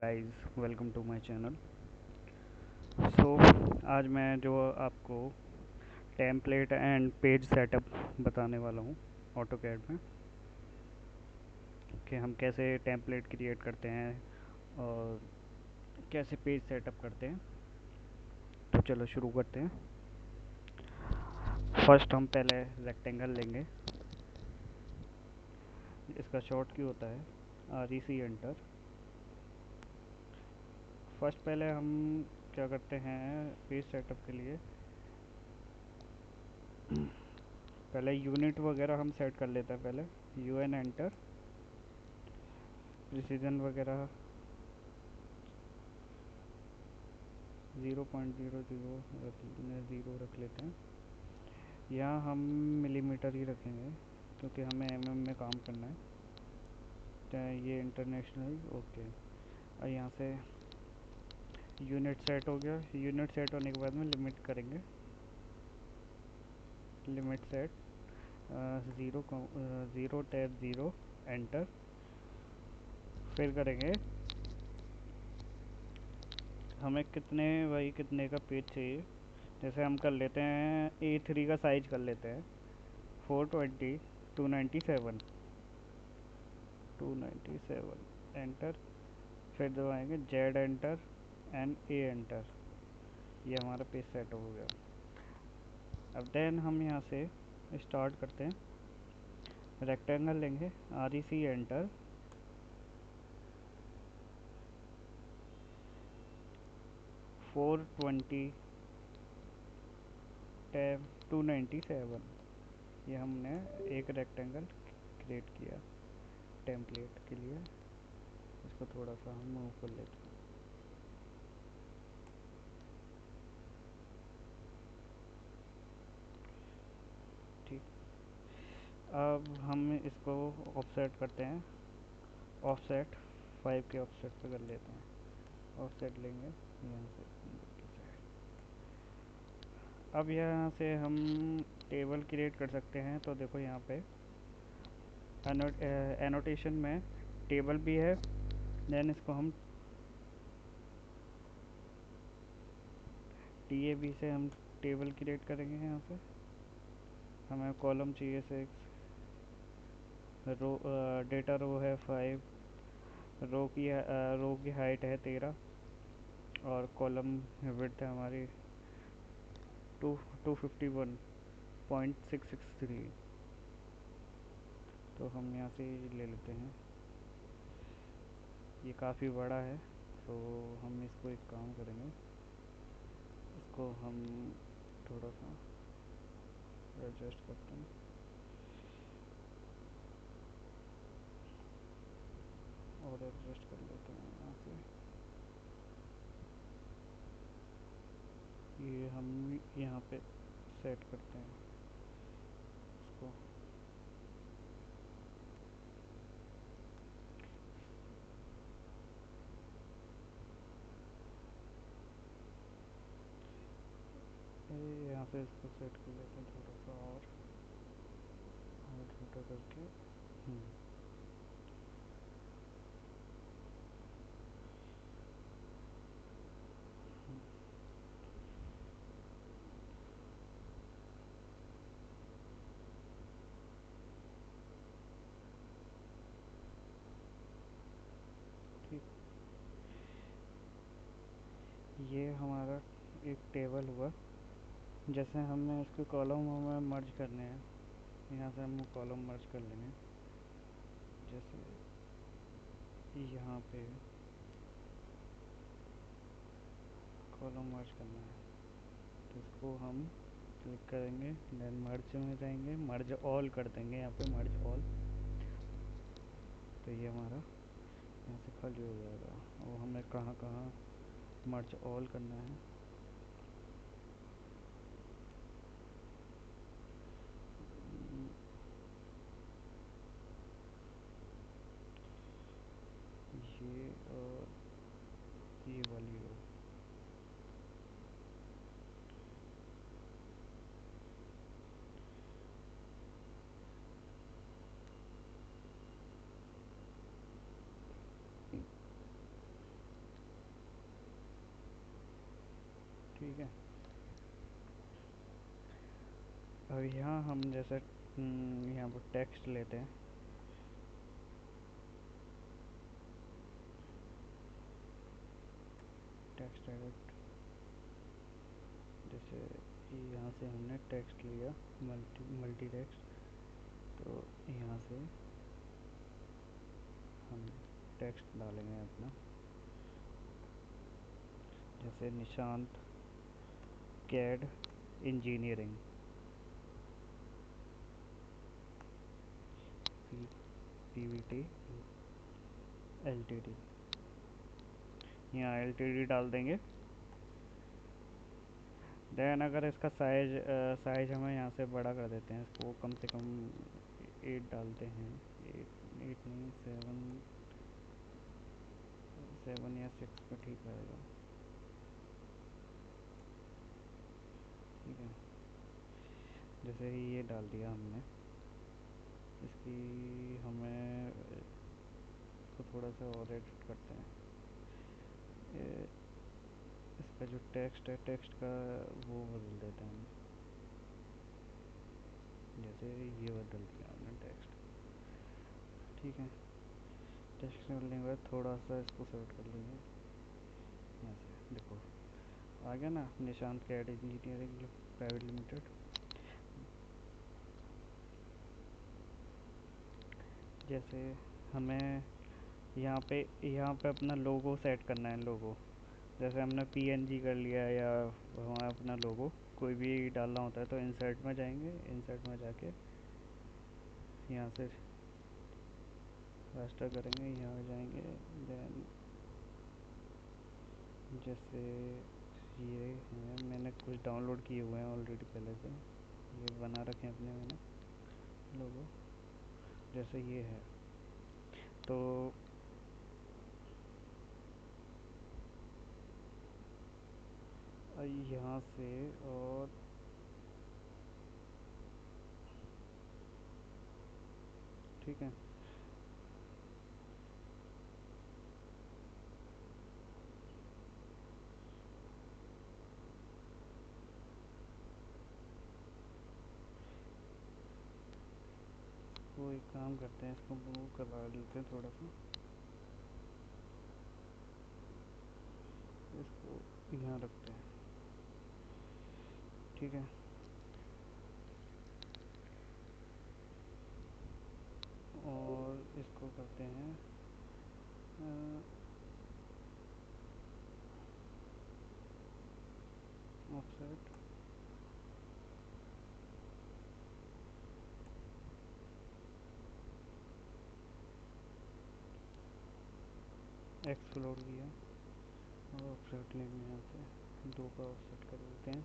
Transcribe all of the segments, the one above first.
Guys, welcome to my channel. So आज मैं जो आपको टेम्पलेट एंड पेज सेटअप बताने वाला हूँ ऑटोकैड में, कि हम कैसे टेम्पलेट क्रिएट करते हैं और कैसे पेज सेटअप करते हैं। तो चलो शुरू करते हैं। फर्स्ट हम पहले रेक्टेंगल लेंगे। इसका शॉर्ट की होता है REC एंटर। फर्स्ट पहले हम क्या करते हैं पेज सेटअप के लिए, पहले यूनिट वगैरह हम सेट कर लेते हैं। पहले UN एंटर, प्रिसीजन वगैरह 0.00 रख लेते हैं। यहाँ हम मिलीमीटर ही रखेंगे क्योंकि हमें में काम करना है। तो ये इंटरनेशनल ओके। और यहाँ से यूनिट सेट हो गया। यूनिट सेट होने के बाद में लिमिट करेंगे। Limit set 0 tab 0 enter. फिर करेंगे हमें कितने का पेज चाहिए। जैसे हम कर लेते हैं A3 का साइज कर लेते हैं 420 297 एंटर। फिर दबाएंगे Z enter and A enter. ये हमारा पेज सेट हो गया। अब देन हम यहाँ से स्टार्ट करते हैं। रेक्टेंगल लेंगे REC एंटर। 420 टैब 297। ये हमने एक रेक्टेंगल क्रिएट किया टेम्पलेट के लिए। इसको थोड़ा सा हम मूव कर लेते हैं। ठीक। अब हम इसको ऑफसेट करते हैं। ऑफसेट 5 के ऑफसेट पे कर लेते हैं। ऑफसेट लेंगे यहाँ से। अब यहाँ से हम टेबल क्रिएट कर सकते हैं। तो देखो यहाँ पे एनोटेशन में टेबल भी है। देन इसको हम TAB से हम टेबल क्रिएट करेंगे। यहाँ से हमें कॉलम चाहिए 6, रो डेटा रो है 5, रो की हाइट है 13 और कॉलम विड्थ है हमारी 251.663। तो हम यहाँ से ले लेते हैं। ये काफ़ी बड़ा है तो हम इसको एक काम करेंगे, इसको हम थोड़ा सा एडजस्ट करते हैं। और एडजस्ट कर लेते हैं यहाँ से। ये हम यहाँ पे सेट करते हैं इसको। यहाँ से इसको सेट कर लेते हैं थोड़ा सा और छोटा करके। ठीक। ये हमारा एक टेबल हुआ। जैसे हमें इसके कॉलम हमें मर्ज करने हैं, यहाँ से हम कॉलम मर्ज कर लेंगे। जैसे यहाँ पे कॉलम मर्ज करना है तो इसको हम क्लिक करेंगे। देन मर्ज में जाएंगे, मर्ज ऑल कर देंगे यहाँ पे, मर्ज ऑल। तो ये हमारा यहाँ से खाली हो जाएगा। और हमें कहाँ कहाँ मर्ज ऑल करना है। ये और ये वाली रो। ठीक है। अब यहाँ हम जैसे यहाँ पर टेक्स्ट लेते हैं। टेक्स्ट एडिट, जैसे यहाँ से हमने टेक्स्ट लिया, मल्टी टेक्स्ट, तो यहाँ से हम टेक्स्ट डालेंगे अपना, जैसे Nishant CAD engineering PVT LTD, यहाँ एलटीडी डाल देंगे। देन अगर इसका साइज हमें यहाँ से बड़ा कर देते हैं, इसको कम से कम 8 डालते हैं, 8 नहीं 7 या 6 पे ठीक रहेगा। ठीक है, जैसे ही ये डाल दिया हमने, इसकी हमें इसको थोड़ा सा और एडिट करते हैं। इसका जो टेक्स्ट है, टेक्स्ट का वो बदल देते हैं हम, जैसे ये बदल दिया हमने टेक्स्ट। ठीक है, टेक्स्ट करने के बाद थोड़ा सा इसको सेट कर लेंगे, यहाँ से देखो आ गया ना, Nishant CAD engineering private limited. जैसे हमें यहाँ पे अपना लोगो सेट करना है, लोगो जैसे हमने पीएनजी कर लिया, या हमें अपना लोगो कोई भी डालना होता है तो इंसर्ट में जाएंगे, इंसर्ट में जाके यहाँ से रास्टर करेंगे, यहाँ जाएंगे। देन जैसे ये है, मैंने कुछ डाउनलोड किए हुए हैं ऑलरेडी पहले से, ये बना रखे हैं अपने मैंने लोगो, जैसे ये है। तो यहाँ से और ठीक है, तो एक काम करते हैं, इसको मूव करवा लेते हैं थोड़ा सा, इसको यहाँ रखते हैं। ठीक है, और इसको करते हैं ऑफसेट, एक्सप्लोर किया और ऑफसेट लेंगे, यहाँ से 2 का ऑफसेट कर देते हैं।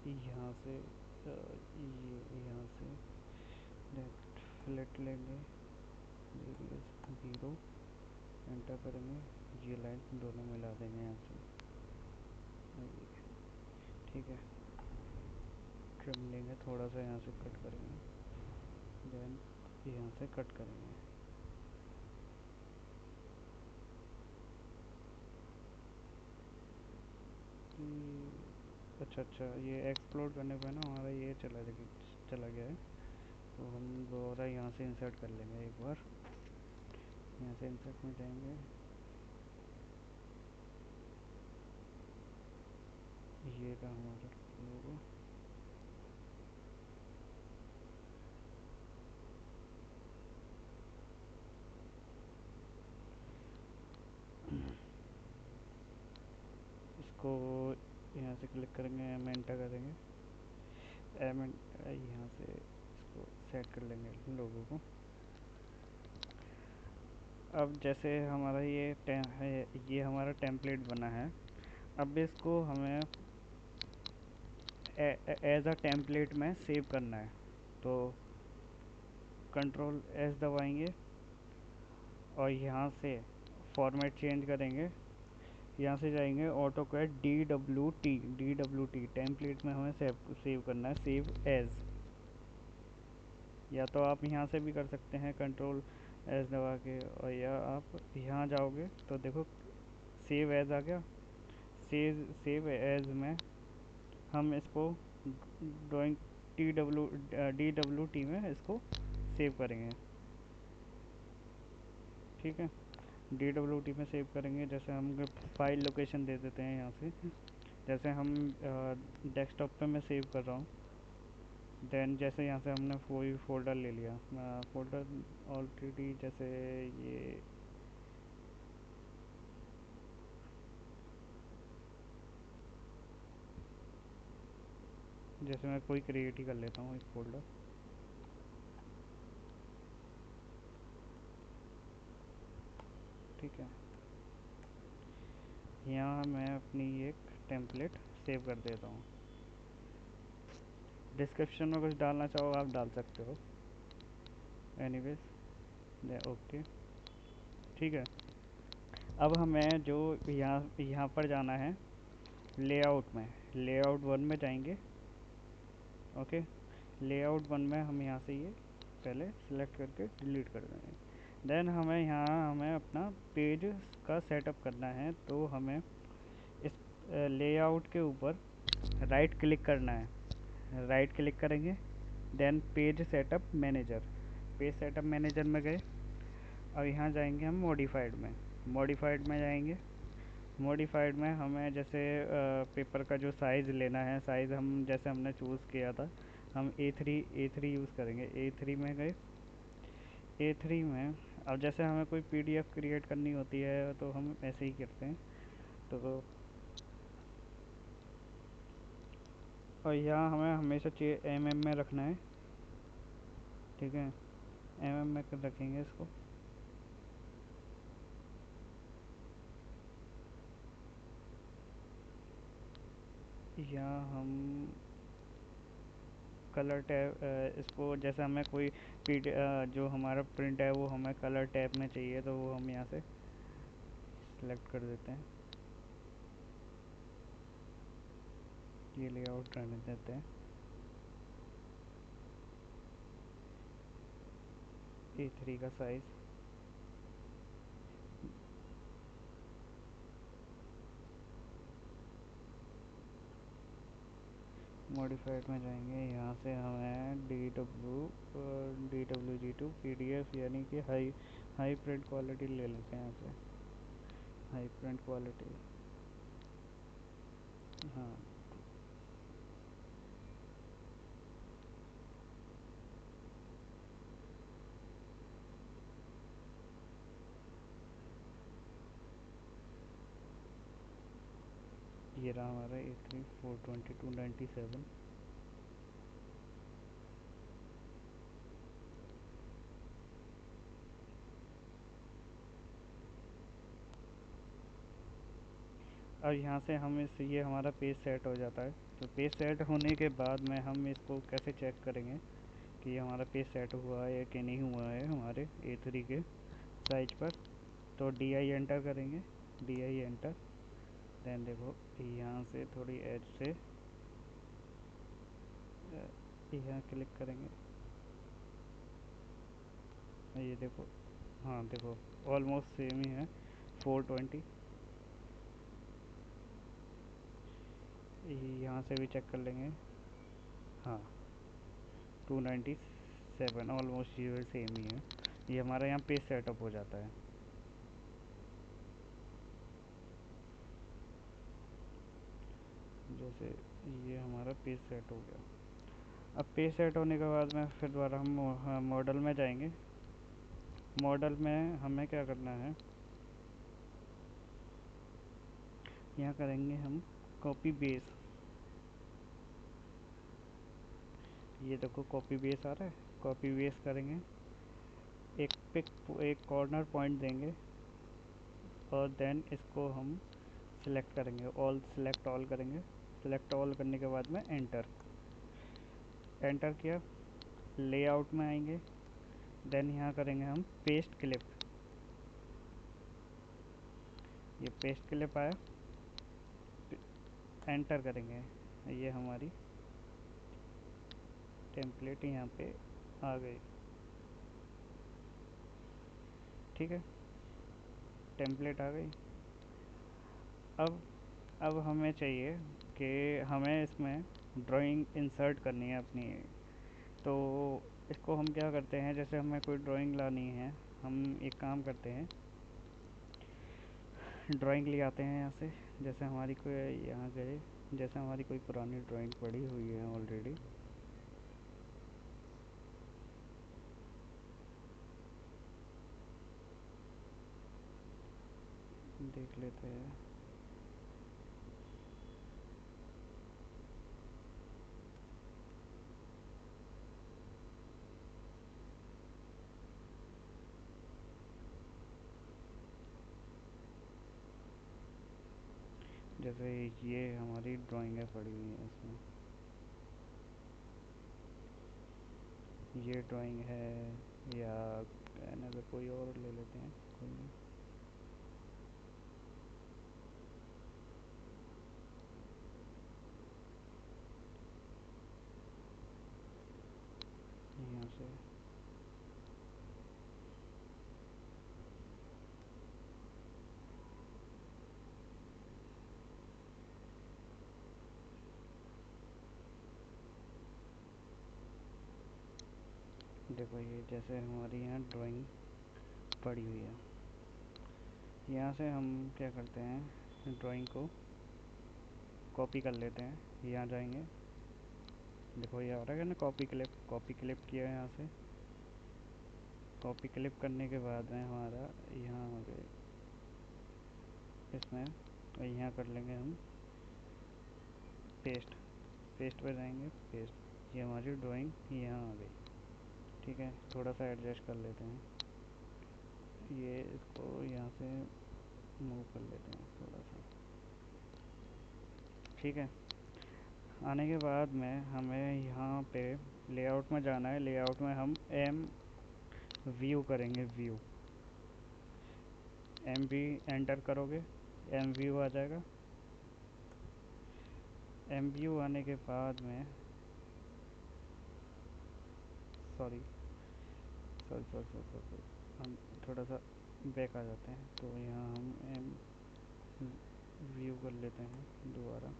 यहाँ से ये यहाँ से लेफ्ट फ्लैट लेंगे, रेडियस 0, एंटर करेंगे, ये लाइन दोनों मिला देंगे यहाँ से। ठीक है, ट्रिम लेंगे, थोड़ा सा यहाँ से कट करेंगे, देन यहाँ से कट करेंगे। अच्छा, ये एक्सप्लोर करने पे ना हमारा ये चला गया है, तो हम दोबारा यहाँ से इंसर्ट कर लेंगे एक बार। यहाँ से इंसर्ट में जाएंगे, ये रहा हमारा लोगो। इसको यहाँ से क्लिक करेंगे, एम एंटर करेंगे, एम यहाँ से इसको सेट कर लेंगे लोगों को। अब जैसे हमारा ये हमारा टेम्पलेट बना है, अब इसको हमें एज अ टेम्पलेट में सेव करना है, तो कंट्रोल एस दबाएंगे और यहाँ से फॉर्मेट चेंज करेंगे। यहाँ से जाएंगे AutoCAD D W T template में हमें सेव करना है, सेव एज। या तो आप यहाँ से भी कर सकते हैं कंट्रोल एस दबा के, और या आप यहाँ जाओगे तो देखो सेव एज आ गया, सेव एज में हम इसको ड्राइंग DWT में इसको सेव करेंगे। ठीक है, DWT में सेव करेंगे। जैसे हम फाइल लोकेशन दे देते हैं यहाँ से, जैसे हम डेस्कटॉप पे मैं सेव कर रहा हूँ। देन जैसे यहाँ से हमने कोई फोल्डर ले लिया, फोल्डर ऑलरेडी जैसे ये जैसे मैं कोई क्रिएट ही कर लेता हूँ एक फोल्डर। ठीक है, यहाँ मैं अपनी एक टेम्पलेट सेव कर देता हूँ। डिस्क्रिप्शन में कुछ डालना चाहो आप डाल सकते हो, एनीवेज ओके। ठीक है, अब हमें जो यहाँ पर जाना है लेआउट में, लेआउट 1 में जाएंगे। ओके, लेआउट 1 में हम यहाँ से ये पहले सेलेक्ट करके डिलीट कर देंगे। देन हमें अपना पेज का सेटअप करना है, तो हमें इस लेआउट के ऊपर राइट क्लिक करना है। राइट क्लिक करेंगे, then page setup manager, page setup manager में गए। अब यहाँ जाएंगे हम मॉडिफाइड में, मॉडिफाइड में जाएंगे। मॉडिफाइड में हमें जैसे पेपर का जो साइज़ लेना है, साइज़ हम जैसे हमने चूज़ किया था, हम A3 यूज़ करेंगे। A3 में गए, A3 में अब जैसे हमें कोई PDF क्रिएट करनी होती है तो हम ऐसे ही करते हैं। तो और यहाँ हमें हमेशा चाहिए MM में रखना है। ठीक है, MM में रखेंगे इसको। यहाँ हम कलर टैब इसको जैसे हमें कोई जो हमारा प्रिंट है वो हमें कलर टैब में चाहिए, तो वो हम यहाँ से सेलेक्ट कर देते हैं। ये लेआउट रहने देते हैं। A3 का साइज़, मॉडिफाइड में जाएंगे। यहाँ से हमें DWG2 PDF यानी कि हाई प्रिंट क्वालिटी ले लेते हैं यहाँ से, हाई प्रिंट क्वालिटी। हाँ, ये रहा हमारा A3 42297। और यहाँ से हम ये हमारा पेज सेट हो जाता है। तो पेज सेट होने के बाद में हम इसको कैसे चेक करेंगे कि हमारा पेज सेट हुआ है कि नहीं हुआ है हमारे A3 के साइज पर। तो DI एंटर करेंगे, DI एंटर। देन देखो यहाँ से थोड़ी एज से यहाँ क्लिक करेंगे, ये देखो, हाँ देखो ऑलमोस्ट सेम ही है 420। यहाँ से भी चेक कर लेंगे, हाँ 297, ऑलमोस्ट ये सेम ही है। ये हमारा यहाँ पेज सेटअप हो जाता है। जैसे ये हमारा पेज सेट हो गया। अब पेज सेट होने के बाद में फिर दोबारा हम मॉडल में जाएंगे। मॉडल में हमें क्या करना है, यहाँ करेंगे हम कॉपी बेस। ये देखो कॉपी बेस आ रहा है, कॉपी बेस करेंगे। एक कॉर्नर पॉइंट देंगे और देन इसको हम सिलेक्ट करेंगे, ऑल सिलेक्ट ऑल करेंगे। सिलेक्ट ऑल करने के बाद में एंटर, एंटर किया। लेआउट में आएंगे, देन यहाँ करेंगे हम पेस्ट क्लिप। ये पेस्ट क्लिप आया, एंटर करेंगे। ये हमारी टेम्पलेट यहाँ पे आ गई। ठीक है, टेम्पलेट आ गई। अब अब हमें चाहिए कि हमें इसमें ड्राइंग इंसर्ट करनी है अपनी। तो इसको हम क्या करते हैं, जैसे हमें कोई ड्राइंग लानी है, हम एक काम करते हैं, ड्राइंग ले आते हैं यहाँ से। जैसे हमारी कोई यहाँ गए, जैसे हमारी कोई पुरानी ड्राइंग पड़ी हुई है ऑलरेडी, देख लेते हैं। जैसे ये हमारी ड्राइंगें पड़ी हुई हैं इसमें, ये ड्राइंग है, या कहने से कोई और ले लेते हैं, कोई नहीं। यहाँ से देखो, ये जैसे हमारी यहाँ ड्राइंग पड़ी हुई है, यहाँ से हम क्या करते हैं, ड्राइंग को कॉपी कर लेते हैं। यहाँ जाएंगे, देखो ये आ रहा है ना, कॉपी क्लिप किया है यहाँ से। कॉपी क्लिप करने के बाद में हमारा यहाँ आ गए इसमें, और यहाँ कर लेंगे हम पेस्ट। पेस्ट पे जाएंगे, पेस्ट, ये हमारी ड्राइंग यहाँ आ गई। ठीक है, थोड़ा सा एडजस्ट कर लेते हैं, ये इसको यहाँ से मूव कर लेते हैं थोड़ा सा। ठीक है, आने के बाद में हमें यहाँ पे लेआउट में जाना है। लेआउट में हम एम व्यू करेंगे, व्यू, एम वी एंटर करोगे, एम व्यू आ जाएगा। एम व्यू आने के बाद में, sorry sorry sorry sorry sorry, हम थोड़ा सा बैक आ जाते हैं। तो यहाँ हम एम व्यू कर लेते हैं दोबारा।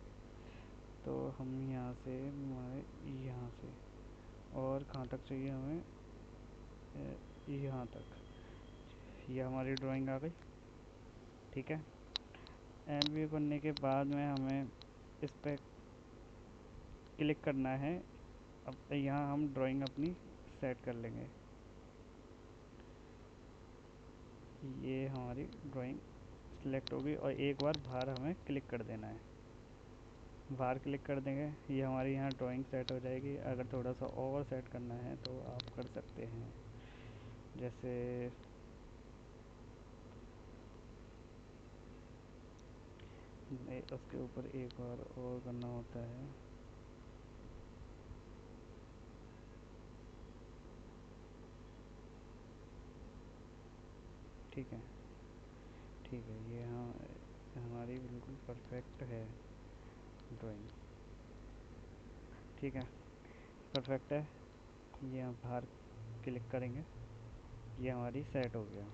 तो हम यहाँ से यहाँ से, और कहाँ तक चाहिए हमें, यहाँ तक, ये हमारी ड्राइंग आ गई। ठीक है, एम व्यू करने के बाद में हमें इस पर क्लिक करना है। अब यहाँ हम ड्राइंग अपनी सेट कर लेंगे। ये हमारी ड्राइंग सिलेक्ट होगी, और एक बार बाहर हमें क्लिक कर देना है। बाहर क्लिक कर देंगे, ये हमारी यहाँ ड्राइंग सेट हो जाएगी। अगर थोड़ा सा और सेट करना है तो आप कर सकते हैं, जैसे उसके ऊपर एक बार और करना होता है। ठीक है, ठीक है, ये हाँ हमारी बिल्कुल परफेक्ट है ड्राइंग। ठीक है, परफेक्ट है। ये हम बाहर क्लिक करेंगे, ये हमारी सेट हो गया।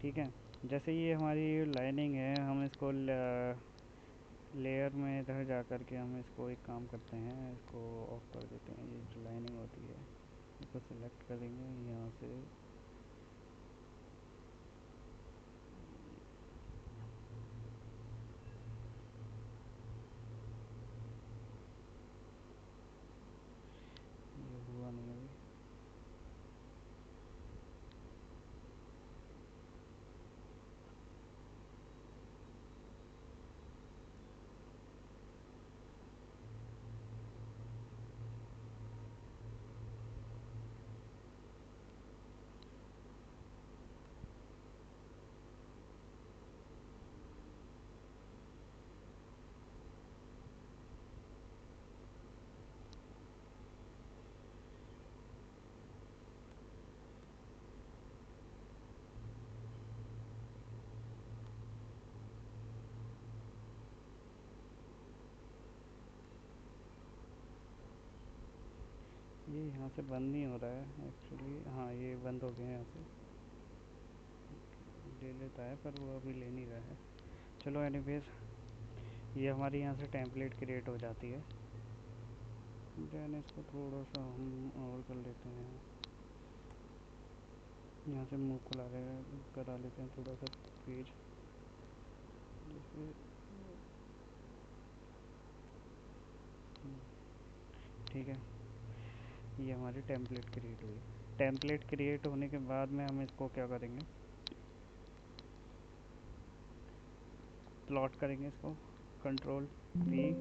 ठीक है, जैसे ये हमारी लाइनिंग है, हम इसको लेयर में इधर जा कर के हम इसको एक काम करते हैं, इसको ऑफ कर देते हैं। ये जो लाइनिंग होती है इसको सिलेक्ट करेंगे यहाँ से, ये हुआ नहीं अभी। ये यहाँ से बंद नहीं हो रहा है एक्चुअली, हाँ ये बंद हो गया यहाँ से, ले लेता है पर वो अभी ले नहीं रहा है। चलो एनीवेज, ये हमारी यहाँ से टेम्पलेट क्रिएट हो जाती है। देन इसको थोड़ा सा हम और कर लेते हैं, यहाँ से मूव करा लेते हैं थोड़ा सा पेज, जैसे ठीक है। ये हमारी टेम्पलेट क्रिएट हुई। टेम्पलेट क्रिएट होने के बाद में हम इसको क्या करेंगे, प्लॉट करेंगे इसको, कंट्रोल V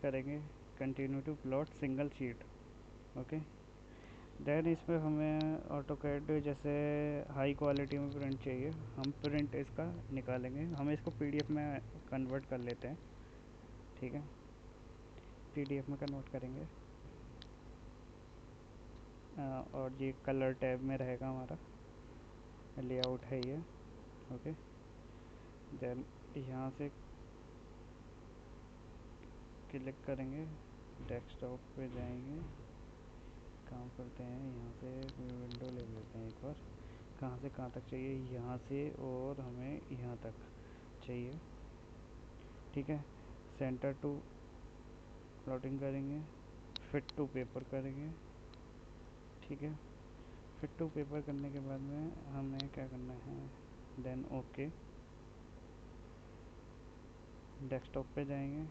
करेंगे, continue to plot single sheet. Okay, then इसमें हमें ऑटो कैड जैसे हाई क्वालिटी में प्रिंट चाहिए, हम प्रिंट इसका निकालेंगे, हम इसको PDF में कन्वर्ट कर लेते हैं। ठीक है, PDF में कन्वर्ट करेंगे। और ये कलर टैब में रहेगा, हमारा लेआउट है ये। ओके, देन यहाँ से क्लिक करेंगे, डेस्कटॉप पे जाएंगे, काम करते हैं, यहाँ से विंडो ले लेते हैं एक बार। कहाँ से कहाँ तक चाहिए, यहाँ से और हमें यहाँ तक चाहिए। ठीक है, सेंटर टू प्लॉटिंग करेंगे, फिट टू पेपर करेंगे। ठीक है, फिट टू पेपर करने के बाद में हमें क्या करना है, देन ओके, डेस्कटॉप पे जाएंगे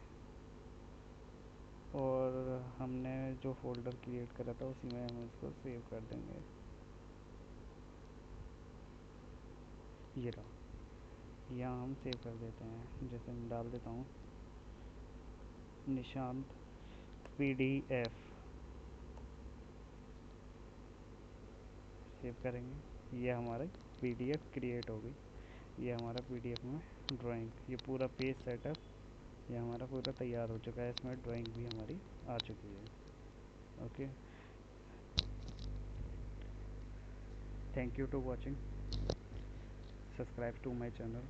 और हमने जो फोल्डर क्रिएट करा था उसी में हम इसको सेव कर देंगे। ये रहा, यहाँ हम सेव कर देते हैं, जैसे मैं डाल देता हूँ निशांत PDF, सेव करेंगे, ये हमारा PDF क्रिएट हो गई। ये हमारा PDF में ड्राइंग, ये पूरा पेज सेटअप ये हमारा पूरा तैयार हो चुका है, इसमें ड्राइंग भी हमारी आ चुकी है। Okay, thank you to watching, subscribe to my channel.